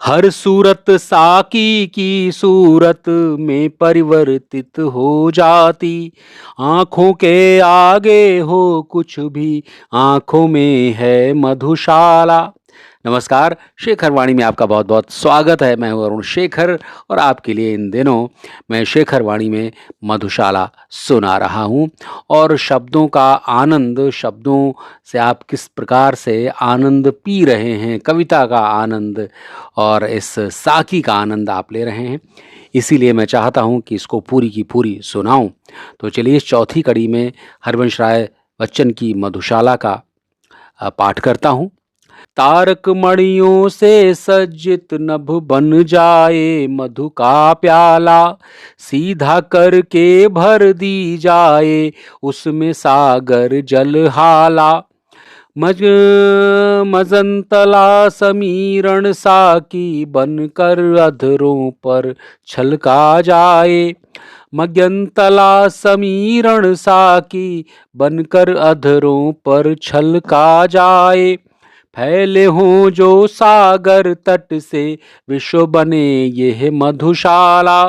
हर सूरत साकी की सूरत में परिवर्तित हो जाती। आंखों के आगे हो कुछ भी, आंखों में है मधुशाला। नमस्कार, शेखर वाणी में आपका बहुत बहुत स्वागत है। मैं हूं अरुण शेखर और आपके लिए इन दिनों मैं शेखर वाणी में मधुशाला सुना रहा हूं। और शब्दों का आनंद, शब्दों से आप किस प्रकार से आनंद पी रहे हैं, कविता का आनंद और इस साकी का आनंद आप ले रहे हैं। इसीलिए मैं चाहता हूँ कि इसको पूरी की पूरी सुनाऊँ। तो चलिए इस चौथी कड़ी में हरवंश राय बच्चन की मधुशाला का पाठ करता हूँ। तारक मणियों से सज्जित नभ बन जाए मधु का प्याला, सीधा करके भर दी जाए उसमें सागर जल हाला। मज मजंतला समीरण साकी बनकर अधरों पर छलका जाए। मग्यंतला समीरण साकी बनकर अधरों पर छलका जाए। फैले हों जो सागर तट से विश्व बने यह मधुशाला।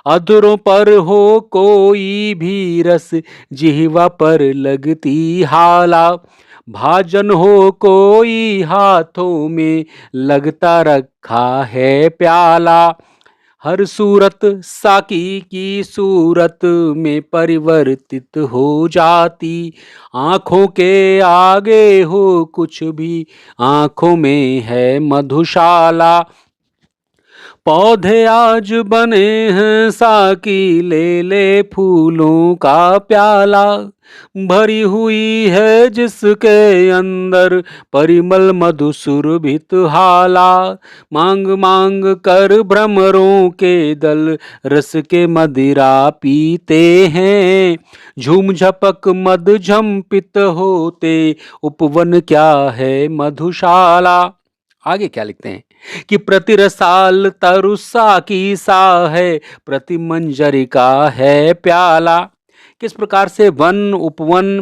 अधरों पर हो कोई भी रस जिह्वा पर लगती हाला। भाजन हो कोई हाथों में लगता रखा है प्याला। हर सूरत साकी की सूरत में परिवर्तित हो जाती। आंखों के आगे हो कुछ भी, आंखों में है मधुशाला। पौधे आज बने हैं साकी, ले ले फूलों का प्याला। भरी हुई है जिसके अंदर परिमल मधु सुरभित हाला। मांग मांग कर भ्रमरों के दल रस के मदिरा पीते हैं। झूम झपक मद झंपित होते उपवन क्या है मधुशाला। आगे क्या लिखते हैं कि प्रति रसाल तरुसा की सा है, प्रति मंजरी का है प्याला। किस प्रकार से वन, उपवन,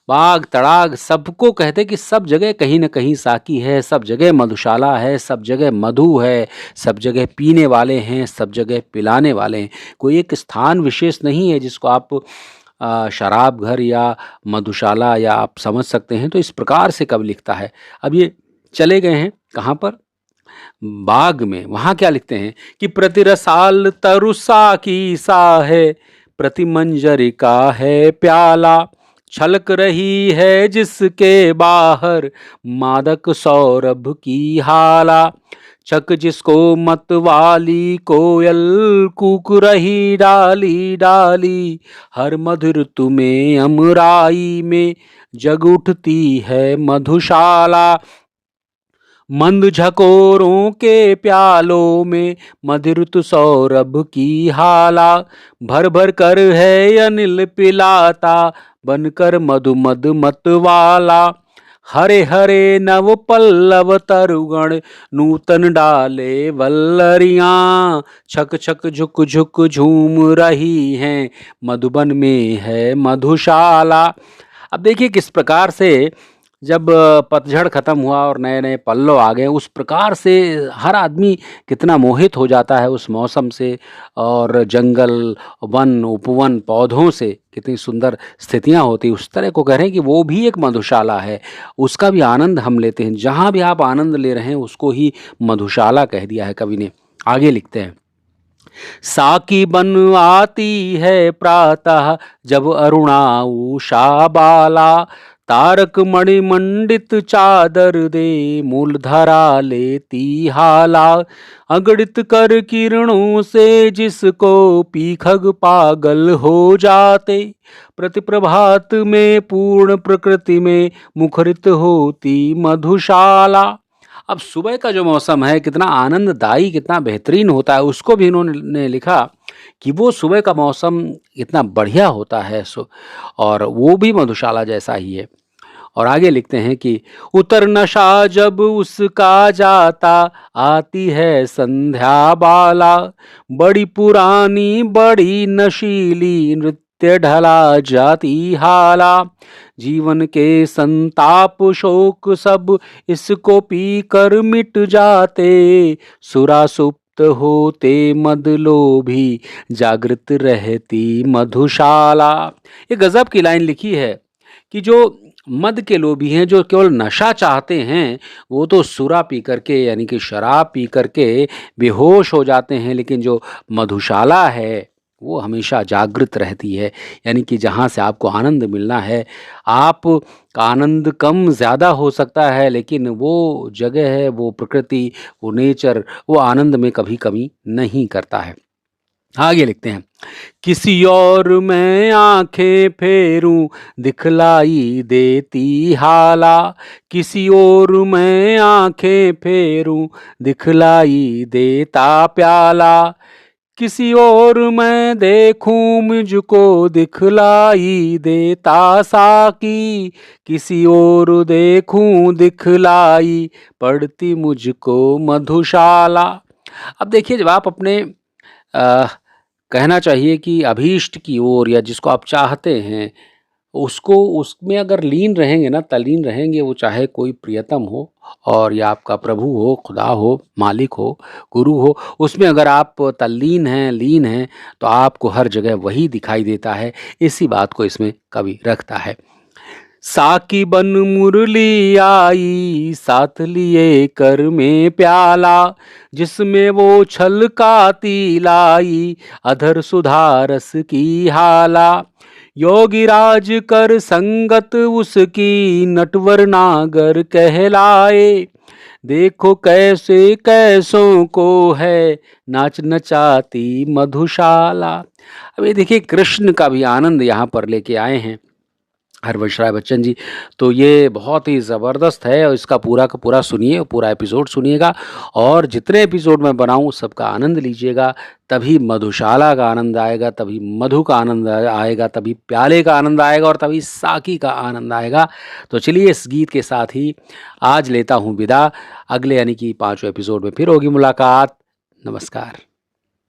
बाग, तड़ाग सबको कहते कि सब जगह कहीं न कहीं साकी है, सब जगह मधुशाला है, सब जगह मधु है, सब जगह पीने वाले हैं, सब जगह पिलाने वाले हैं। कोई एक स्थान विशेष नहीं है जिसको आप शराब घर या मधुशाला या आप समझ सकते हैं। तो इस प्रकार से कवि लिखता है। अब ये चले गए हैं कहाँ पर? बाग में। वहां क्या लिखते हैं कि प्रति रसाल तरुसा की सा है, प्रति मंजरी का है प्याला। छलक रही है जिसके बाहर मादक सौरभ की हाला। छक जिसको मत वाली कोयल कूक रही डाली डाली। हर मधुर तुम्हें अमराई में जग उठती है मधुशाला। मंद झकोरों के प्यालों में मधुरत सौरभ की हाला। भर भर कर है अनिल पिलाता बनकर मधु मद मत वाला। हरे हरे नव पल्लव तरुगण नूतन डाले वल्लरियां। छक छक झुक झुक झूम रही हैं मधुबन में है मधुशाला। अब देखिए किस प्रकार से जब पतझड़ खत्म हुआ और नए नए पल्लव आ गए, उस प्रकार से हर आदमी कितना मोहित हो जाता है उस मौसम से। और जंगल, वन, उपवन, पौधों से कितनी सुंदर स्थितियां होती, उस तरह को कह रहे हैं कि वो भी एक मधुशाला है। उसका भी आनंद हम लेते हैं। जहाँ भी आप आनंद ले रहे हैं उसको ही मधुशाला कह दिया है कवि ने। आगे लिखते हैं, साकी बन आती है प्रातः जब अरुणा उषा बाला। तारक मणि मंडित चादर दे मूलधारा लेती हाला। अगणित कर किरणों से जिसको पीखग पागल हो जाते। प्रति प्रभात में पूर्ण प्रकृति में मुखरित होती मधुशाला। अब सुबह का जो मौसम है कितना आनंददायी, कितना बेहतरीन होता है, उसको भी इन्होंने लिखा कि वो सुबह का मौसम इतना बढ़िया होता है। और वो भी मधुशाला जैसा ही है। और आगे लिखते हैं कि उतर नशा जब उसका जाता आती है संध्या बाला। बड़ी पुरानी बड़ी नशीली नित्य ढला जाती हाला। जीवन के संताप शोक सब इसको पी कर मिट जाते। सुरा सुप्त होते मद लोभी जागृत रहती मधुशाला। ये गजब की लाइन लिखी है कि जो मद के लोभी हैं, जो केवल नशा चाहते हैं, वो तो सुरा पी करके यानी कि शराब पी करके बेहोश हो जाते हैं, लेकिन जो मधुशाला है वो हमेशा जागृत रहती है। यानी कि जहाँ से आपको आनंद मिलना है, आप का आनंद कम ज़्यादा हो सकता है, लेकिन वो जगह है, वो प्रकृति, वो नेचर, वो आनंद में कभी कमी नहीं करता है। आगे लिखते हैं, किसी और मैं आंखें फेरूं दिखलाई देती हाला। किसी और मैं आंखें फेरूं दिखलाई देता प्याला। किसी और मैं देखूं मुझको दिखलाई देता साकी। किसी और देखूं दिखलाई पड़ती मुझको मधुशाला। अब देखिए, जब आप अपने अ, कहना चाहिए कि अभीष्ट की ओर या जिसको आप चाहते हैं, उसको उसमें अगर लीन रहेंगे ना, तल्लीन रहेंगे, वो चाहे कोई प्रियतम हो और या आपका प्रभु हो, खुदा हो, मालिक हो, गुरु हो, उसमें अगर आप तल्लीन हैं, लीन हैं, तो आपको हर जगह वही दिखाई देता है। इसी बात को इसमें कवि रखता है। साकी बन मुरली आई साथ लिए कर में प्याला। जिसमें वो छलकाती लाई अधर सुधारस की हाला। योगी राज कर संगत उसकी नटवर नागर कहलाए। देखो कैसे कैसों को है नाच नचाती मधुशाला। अब ये देखिए, कृष्ण का भी आनंद यहाँ पर लेके आए हैं हरवंश राय बच्चन जी। तो ये बहुत ही ज़बरदस्त है और इसका पूरा का पूरा सुनिए, पूरा एपिसोड सुनिएगा और जितने एपिसोड मैं बनाऊँ सबका आनंद लीजिएगा। तभी मधुशाला का आनंद आएगा, तभी मधु का आनंद आएगा, तभी प्याले का आनंद आएगा और तभी साकी का आनंद आएगा। तो चलिए, इस गीत के साथ ही आज लेता हूँ विदा। अगले यानी कि 5वें एपिसोड में फिर होगी मुलाकात। नमस्कार।